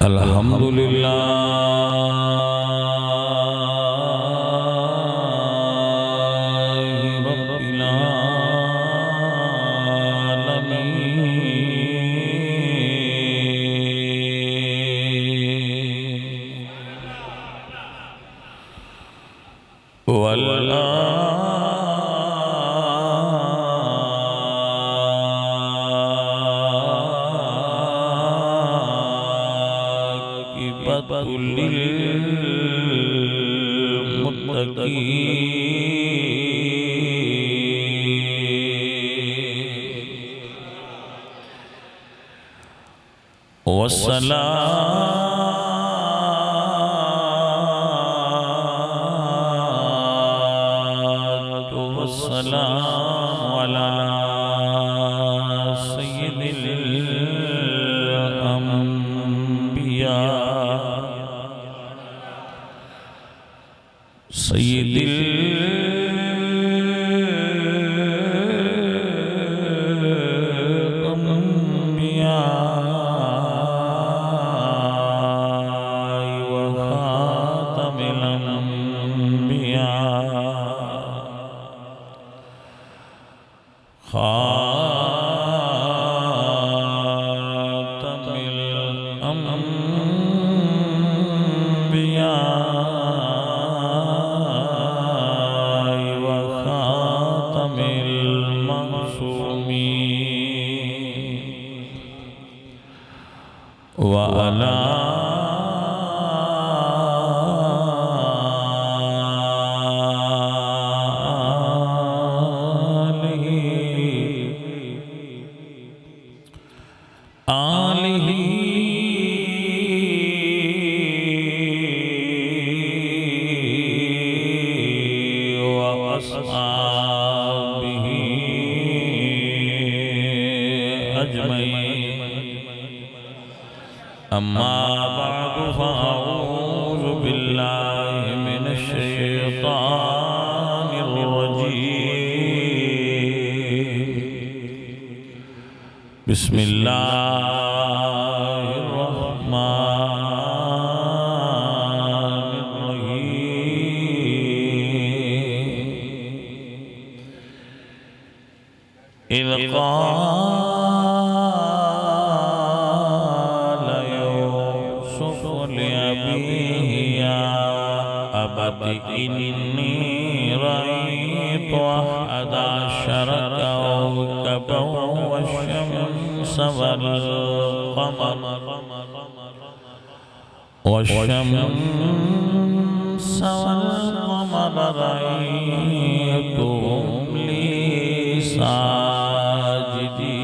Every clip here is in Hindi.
अल्हम्दुलिल्लाहि रब्बिल आलमीन वस्सलातु वस्सलामु अला सय्यिदिल अंबिया सय्यिदिल अंबिया व खातमिल अंबिया खातमिल अंबिया वअला आलिही व अस्हाबिही अजमईन अम्मा बअदु फ़अऊज़ु बिल्लाहि मिनश शैतानिर रजीम बिस्मिल्लाहिर रहमानिर रहीम इज़ इन्नी रअयतु अहद अशर कौकबन वश्शम्स वल्क़मर रअयतुहुम ली साजिदीन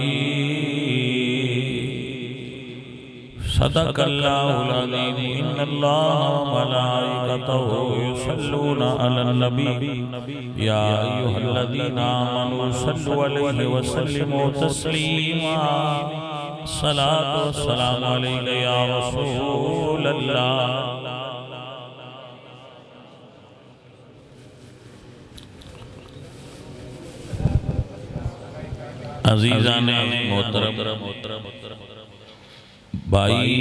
सदक़ल्लाहुल अज़ीम इन्नल्लाह व मलाइकतहु युसल्लूना अलन नबी या अय्युहल्लज़ीना आमनू सल्लु अलैहि व सल्लिमू तस्लीमा सलातु वस्सलामु अलैका या रसूलल्लाह। अज़ीज़ाने मोहतरम भाई,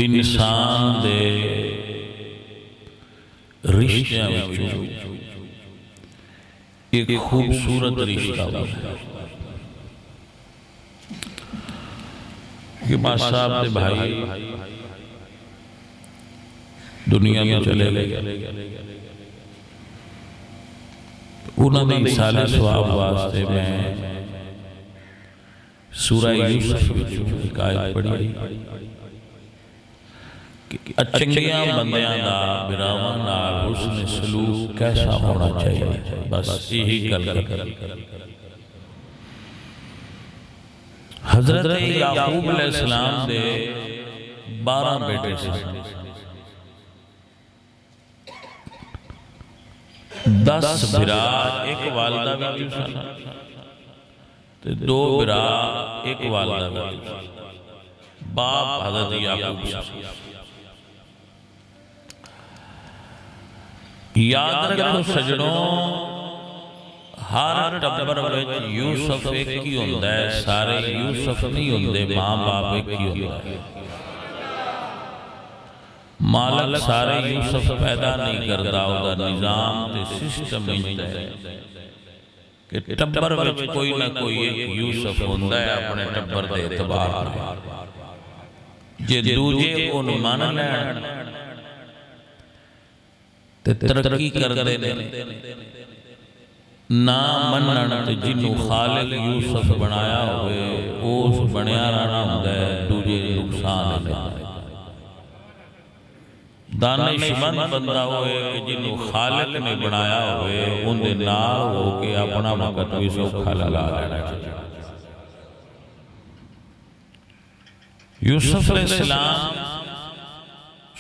इंसान दे रिश्तियां विचों एक खूबसूरत रिश्ता है कि मां साहब दे भाई दुनिया में चले गए, उन्होंने साले सवाब वास्ते में सूरह यूसुफ की आयत पढ़ी कि चंगियां बंदियां दा बिरावां नाल हुस्न सलूक कैसा होना चाहिए। बस यही गल कर हजरत याकूब अलैहिस्सलाम दे 12 बेटे सन, 10 बिरा एक वालदा विच सन ते 2 बिरा एक वालदा विच। बाप हजरत याकूब याद रखो सजनों, हर टब्बर विच यूसुफ एक ही हुंदा है, सारे यूसुफ नहीं हुंदे, मां बाप एक ही हुंदा है। मालक सारे यूसुफ पैदा नहीं करता, उहदा निजाम ते सिस्टम इंदा है कि टब्बर विच कोई ना कोई एक यूसुफ हुंदा है अपने टब्बर दे एतबार नाल। जे दूजे उहनूं मन लैण ते तरक्की करदे ने, ना मनण ते जिन्नू खालिक यूसुफ बनाया होवे उस बनिया रहना हुंदा है, दूजे नुकसान है। दानिशमंद बंदा होए कि जिन्नू खालिक ने बनाया होवे उहदे नाल हो के अपना वक्त भी सौखा लगा लेना चाहिए। यूसुफ अलैहिस्सलाम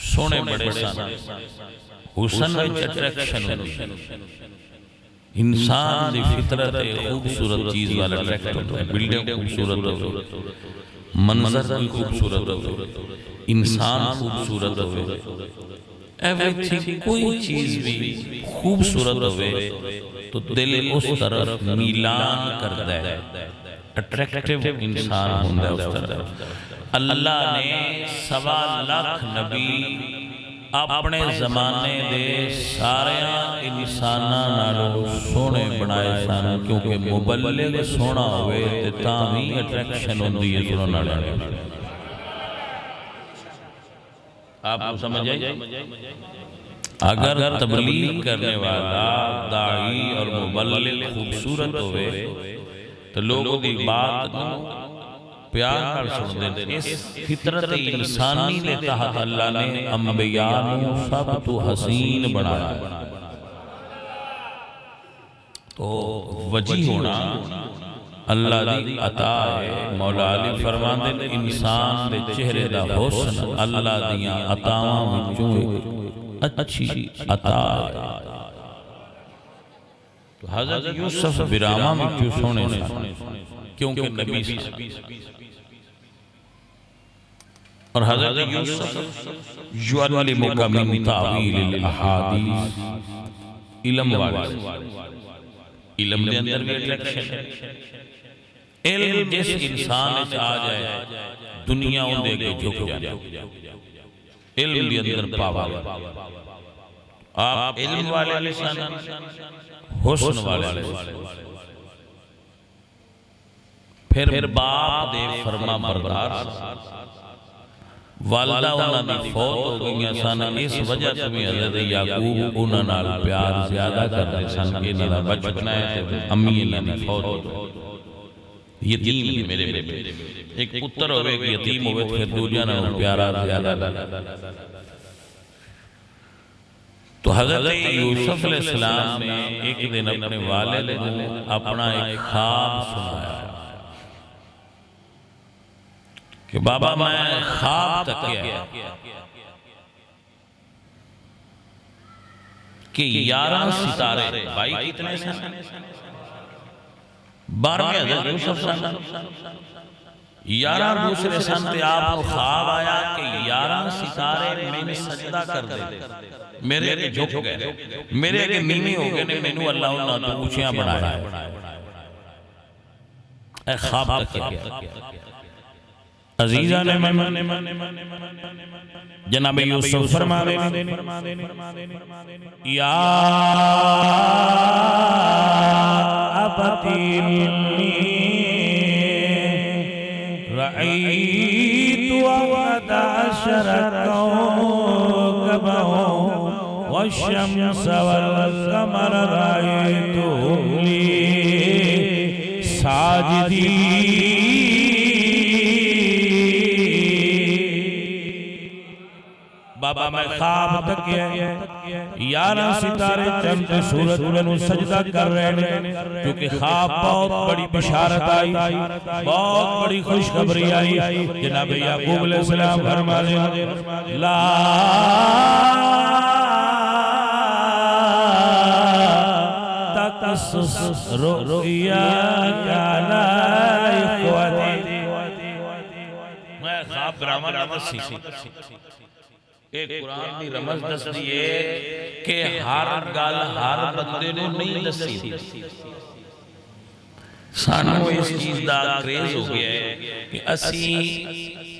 सोने बड़े सन, हुसन विच अट्रैक्शन होंदी, इंसान दी फितरत खूबसूरत चीज वाला अट्रैक्ट होता है। बिल्डिंग खूबसूरत हो, मंजर भी खूबसूरत हो, इंसान खूबसूरत हो, एवरीथिंग कोई चीज भी खूबसूरत होवे तो दिल उस तरफ मीलान करता है, अट्रैक्टिव इंसान होता है उस तरफ। अल्लाह ने 1.25 लाख नबी अपने जमाने दे सारे इंसानां नालों सोहणे बनाए सन, क्योंकि मुबल्लिग सोहना होवे ते तां भी अट्रैक्शन होंदी है सुनन वाले। आप समझ आए? अगर तबलीग करने वाला दाई और मुबल्लिग खूबसूरत होवे तो लोगों की बात प्यार नाल सुनदे ने। इस फितरत इंसानी दे तहत अल्लाह ने अंबिया नूं सब तो हसीन बनाया। तो वजी होना अल्लाह दी अता है। मौला अली फरमांदे ने इंसान दे चेहरे दा हुस्न अल्लाह दियां अतावां विचों एक अच्छी अता है। तो हज़रत यूसुफ बिरामा विचों सोहणे सन क्योंकि नबी सन। और हज़रत यूसुफ युअल्लिमुका मिन तावील अहादीस, इल्म वाले, इल्म के अंदर भी अट्रैक्शन है। इल्म जिस इंसान में आ जाए दुनिया उनके अगे झुक जाए। इल्म के अंदर पावर, आप इल्म वाले हुस्न वाले, फिर बाप दे फरमा बरदार। वालदा उन्हां दी फौत हो गई सन, इस वजह तो भी हज़रत याकूब उन्हां नाल प्यार ज्यादा करदे सन कि इन्हां दा बचपन है ते अम्मी इन्हां दी फौत हो गई। यतीम मेरे बेटे, एक पुत्र होवे कि यतीम होवे फिर दूजियां नाल प्यारा ज्यादा। तो हज़रत यूसुफ अलैहिस्सलाम ने एक दिन अपने वालिद को अपना एक ख्वाब सुनाया कि बाबा मैं ख्वाब तकिया कि 11 सितारे, भाई कितने सन? 12 हज़रत यूसुफ सन, 11 दूसरे सन। ते आपको ख्वाब आया कि 11 सितारे मैंने सजदा कर दे, मेरे आगे झुक गए, मेरे आगे नीवे हो गए ने, मैनू अल्लाह उन्हां तो ऊंचियां बनाया। ए ख्वाब तकिया अजीजा ने जनाब यूसुफ फरमावे या अबती रअयतु अहद अशर कौकबा वश्शम्स वल्कमर रअयतुहुम ली साजिदीन। बाबा मैं ख्वाब तकिया 11 सितारे चंद सूरज नूं सजदा कर रहे ने, क्योंकि ख्वाब बहुत बड़ी बिशारत आई, बहुत बड़ी खुशखबरी आई। जनाब याकूब अलैहिस्सलाम फरमाते ला तकसुस रुया काला इख्वती। मैं ख्वाब ग्रामर अवसी एक कुरान दी रमज दसदी है कि हर गल हर बंदे नूं नहीं दसी। सानू इस चीज़ का क्रेज हो गया है कि असी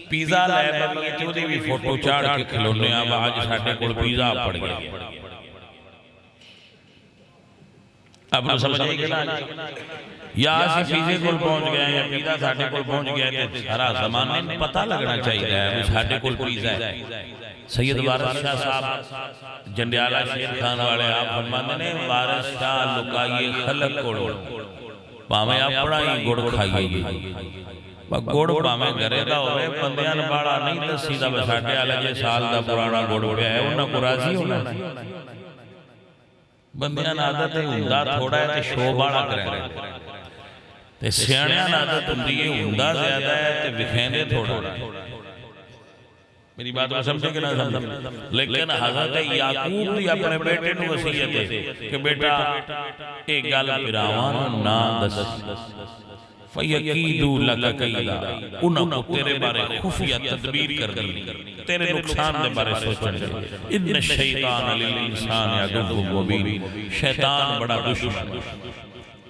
पीज़ा लै बवीए तो उहदी भी फोटो चाड़ के खिलाउने आ, अज साडे कोल पीज़ा पड़ गया। अब समझ आई कि ना, या असी पीज़े कोल पहुंच गए या पीज़ा साडे कोल पहुंच गया, तो सारा ज़माने में पता लगना चाहिए है साडे कोल पीज़ा है। सैयद वारिस शाह साहब जंडियाला शेर खान वाले आप फरमाते ने, वारिस शाह लुकाइए खलक कोलों भावें अपना ही गुड़ खाइए, गुड़ भावें घरे का होवे बंदियां नूं बाड़ा नहीं दसीदा, साडे वाला जे साल का पुराना गुड़ पिया है उन्हां को राजी होना। बंदियां दी आदत हुंदा थोड़ा है ते शो बाड़ा करे, ते सियाणियां दी आदत हुंदी है हुंदा ज्यादा है ते विखेंदे थोड़ा। मेरी बात को समझे कि ना समझे? लेकिन हज़रत याकूब दी अपने बेटे नूं वसीयत है कि बेटा एक गल पिरावां नूं ना दस, फयकीदू लक कैदा, उन्हां को तेरे बारे खुफिया तदबीर कर दी, तेरे नुकसान दे बारे सोचण दे। इन्न शैतान लिल इंसान अदुव्वुम मुबीन, शैतान बड़ा दुश्मन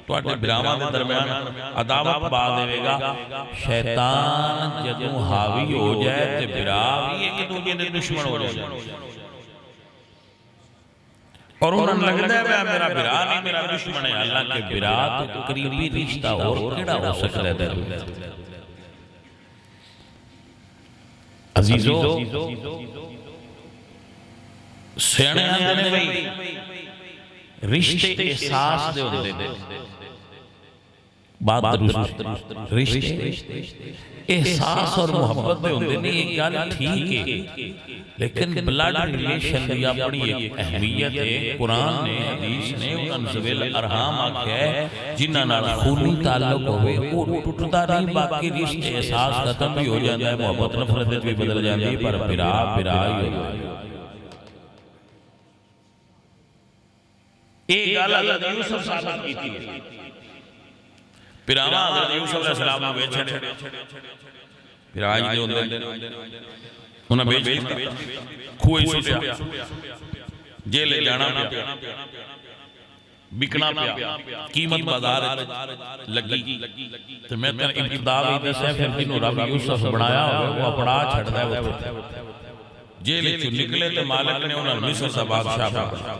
तुहाडे बिरावां दे दरमियान अदावत पा देवेगा। शैतान जदों हावी हो जाए ते बिरा भी एक दूजे दे दुश्मन हो जाए, और उन्हें लगता है मेरा बिरा नहीं मेरा दुश्मन है। अल्लाह के बिरा तो करीबी रिश्ता और केड़ा हो सकता है। अजीजो सियाणे आंदे ने भाई रिश्ते एहसास दे होंदे ने, बात रिश्ते एहसास और मोहब्बत दे होंदे ने। एक गल ठीक है, लेकिन ब्लड रिलेशन की अपनी एक अहमियत है। कुरान ने हदीस ने उनसबिल अरहाम आख्या है, जिन्हां नाल खूनी ताल्लुक होवे वो टुटदा नहीं, बाकी रिश्ते एहसास खत्म भी हो जाता है, मोहब्बत नफरत भी बदल जाती है, पर बिरा बिरा ही होता है। एक गल हज़रत यूसुफ साबित कीती है, पिरावा हज़रत यूसुफ अलैहिस्सलाम नूं बेच छड़े, फिर आज दे होंदे उन्हें बेच दिता, खूह सुटिया, जेल जाना पिया, बिकना पिया, कीमत बाजार लगी। तो मैं तेन इब्तिदा भी दस्या, फिर जिन्हों रब यूसुफ बनाया होवे वो अपना छड्डदा है। जेल चों निकले तो मालिक ने उन्हें मिस्र दा बादशाह बनाया।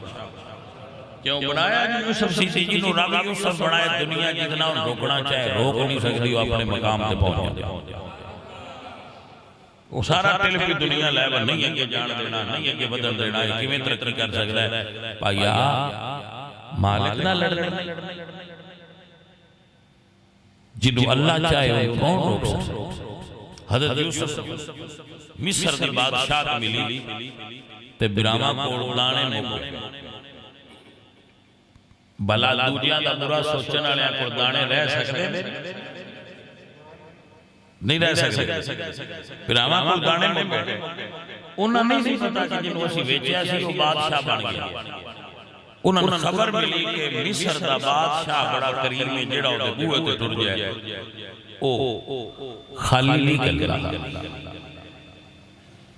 क्यों बनाया? यूसुफ सी जिन्हों रब यूसुफ बनाया, दुनिया जितना रोकना चाहे रोक नहीं सकती, वो अपने मकाम पे पहुंच जाए। वो सारा टिल की दुनिया लै नहीं अगे जान देना, नहीं अगे बदल देना, किवें तरक्की कर सकता है भाईया? मालिक ना लड़ना, जिन्हों अल्लाह चाहे कौन रोक सकता? हज़रत यूसुफ मिस्र दी बादशाह मिली ते बिरामा कोल दाने मुक भला दूजियां दा बुरा सोचण वालियां कोल दाने रह सकदे ने? नहीं रह सकते। बिरामा कोल दाने मुक गए, उन्हां नहीं पता कि जिन्हों असीं वेचिया सी वो बादशाह बन गया। उन्हां खबर मिली कि मिस्र दा बादशाह बड़ा करीम है, जेड़ा उहदे बूहे ते टुर जाए ओ खाली नहीं करदा।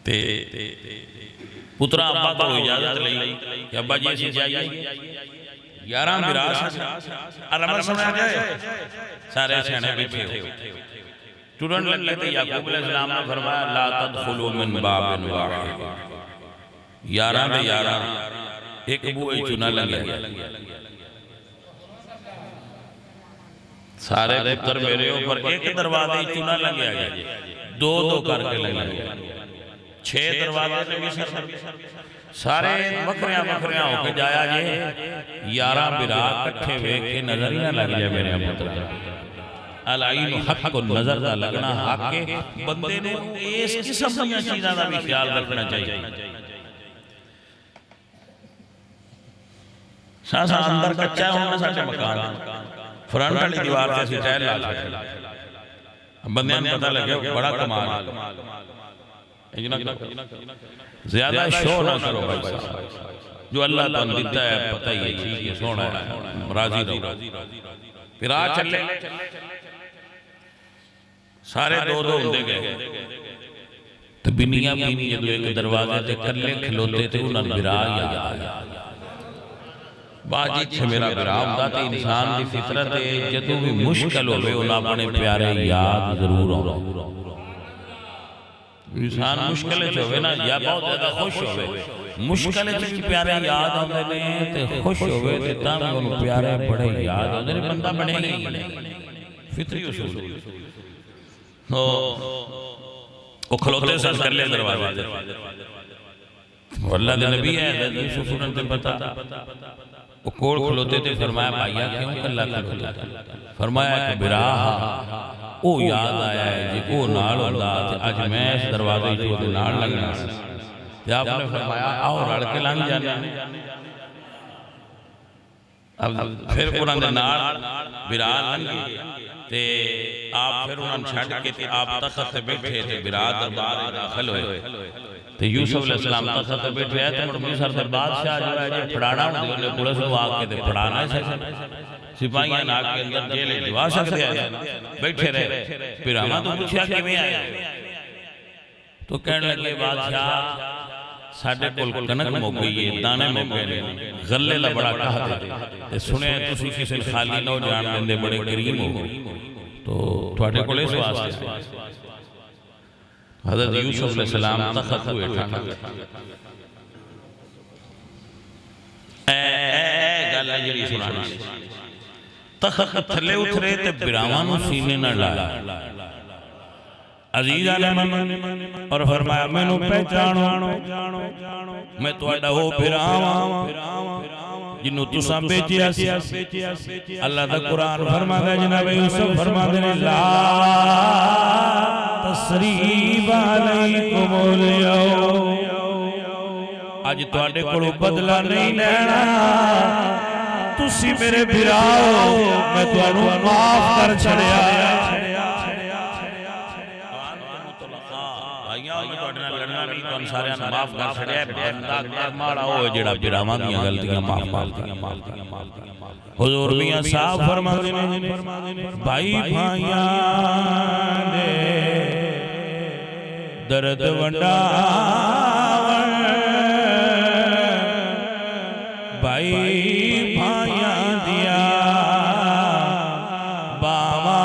ते पुत्रा अब्बा को इजाजत लई कि अब्बा जी असीं जाइए, 11 विरास अरमन सुना जाए, सारे सियाणे बैठे हो टुरन लगे तो याकूब अलैहिस्सलाम ने फरमाया ला तदखुलू मिन बाबिन वाहिद, 11 दे 11 एक बूहे चुना लगे। सारे पुत्र मेरे ऊपर एक दरवाजे चुना लगे, 2-2 करके लगे, 6 दरवाजे ने मिस्र सारे वखरिया वखरिया होके जाया जे। 11 बिरा इकट्ठे वेख के नजर ही ना लग जाए मेरे पुत्र। अलाइन हक को नजर का लगना हक के बंदे ने इस किस्म दी चीज़ां दा भी ख्याल रखना चाहिए। सासा अंदर कच्चा होना साडे मकान फ्रंट वाली दीवार ते असीं टाइल ला छड्डे, बंदियां नूं पता लगे बड़ा कमाल है। ज्यादा शो ना करो भाई साहब, जो अल्लाह तुहानू दिता है पता ही है, ठीक है सोना है, राजी रहो। फिर आ चले सारे 2-2 होंदे गए, तो बिनिया बीनी जदों एक दरवाजे ते कल्ले खलोते थे उन्हां नूं विराह याद आया। बाजी च मेरा विराह हुंदा ते इंसान दी फितरत है जदों भी मुश्किल होवे उन्हां अपने प्यारे याद जरूर आउंदा। इंसान मुश्किल च होवे ना या बहुत ज्यादा खुश होवे, मुश्किल च प्यारे याद आउंदे ने ते खुश होवे ते तां भी उन्हें प्यारे बड़े याद आउंदे ने, बंदा बनेगा ही फितरी उसूल। तो वो खलोते सन कर ले दरवाजे अल्लाह दे नबी है यूसुफ ने ते पता वो कोल खलोते थे। फरमाया भाईया क्यों कल्ला खलोता? फरमाया कि बिराह ओ याद आया है जे ओ नाल हुंदा ते अज मैं इस दरवाजे चों ओदे नाल लगना सी। ते आपने फरमाया आओ रल के लंघ जाने। अब फिर उन्हां दे नाल बिराह लंघे ते आप फिर उन्हां छड्ड के ते आप तख्त ते बैठे ते बिराह दरबार दाखिल होए ते यूसुफ अलैहिस्सलाम तख्त ते बैठे है ते मिस्र दे बादशाह जो है जे फड़ाना हुंदे उन्हें पुलिस नु आके ते फड़ाना है सिपाहियां नाक के अंदर जेल दिवा सकदे हैं बैठे रहे। फिर आमा तो पूछया किवें आया तो कहने लगे बादशाह साडे कोल कनक मुक गई है, दाने मुक गए ने, गल्ले दा बड़ा कहत ते सुने तुसी किसी खाली ना जान देंदे बड़े करीम हो तो तुहाडे कोल इस वास्ते हज़रत यूसुफ अलैहिस्सलाम तख्त पे बैठा ए गल जड़ी सुनानी तख्त थले उतरे ते बिरावां नु सीने ना लाया। अजीज ने और फरमाया मैनू पहचानो मैं तुहाडा वो बिरावां जिन्नू तुसां बेचिया सी। अल्लाह दा कुरान फरमांदा है जनाब यूसुफ फरमांदे ने ला तसरीब अलैकुम अल-यौम अज तुहाडे कोलों बदला नहीं लेना, तुसी मेरे बिराओ मैं तुहानू माफ कर छड़िया। हुजूर मियां साहब फरमाते हैं भाई भाइयां दे दर्द वंडावन भाई भाइयां दिया बावा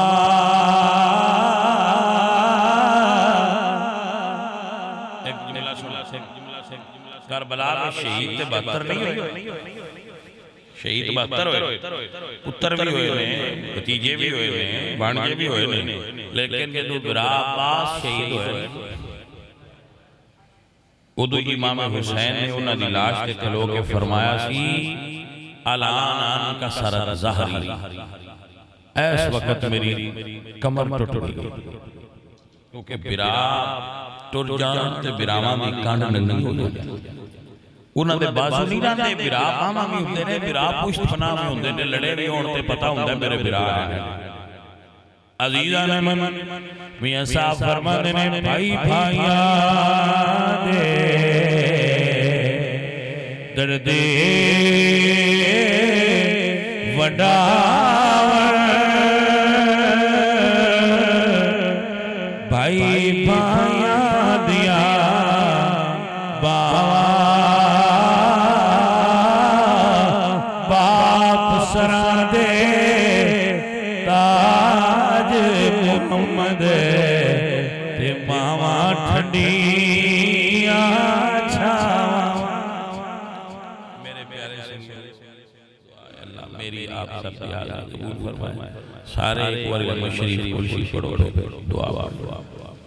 करबला में शहीद ते 72 नहीं हुए, शहीद 72 हुए, पुत्र भी हुए ने, भतीजे भी हुए ने, भांजे भी हुए ने, लेकिन जदों बिराह अब्बास शहीद हुए उदों इमाम हुसैन ने उन्हां दी लाश ते खलो के फरमाया सी अलान का सरद ज़हरी इस वक्त मेरी कमर टुट गई क्योंकि बिराह टुर जान ते बिरावां दी कंड नंगी हो जाती उन्हां दे बाजू नहीं रहंदे बिराह बाहां भी हुंदे ने बिराह पुश्त पनाह भी हुंदे ने लड़े भी होण ते पता हुंदा मेरे बिराह है। अजीज़ां ने मन मियां साहब फरमाते ने भाई भाइयां दे दर्दे वडावन भाई भाइयां दिया बावा बाप सरा दे ताज मुहम्मद ते मावा ठंडिया छावा। मेरे प्यारे अल्लाह मेरी आप सब याद कबूल फरमाए। सारे एक बार शरीफ कुल पढ़ो दुआ।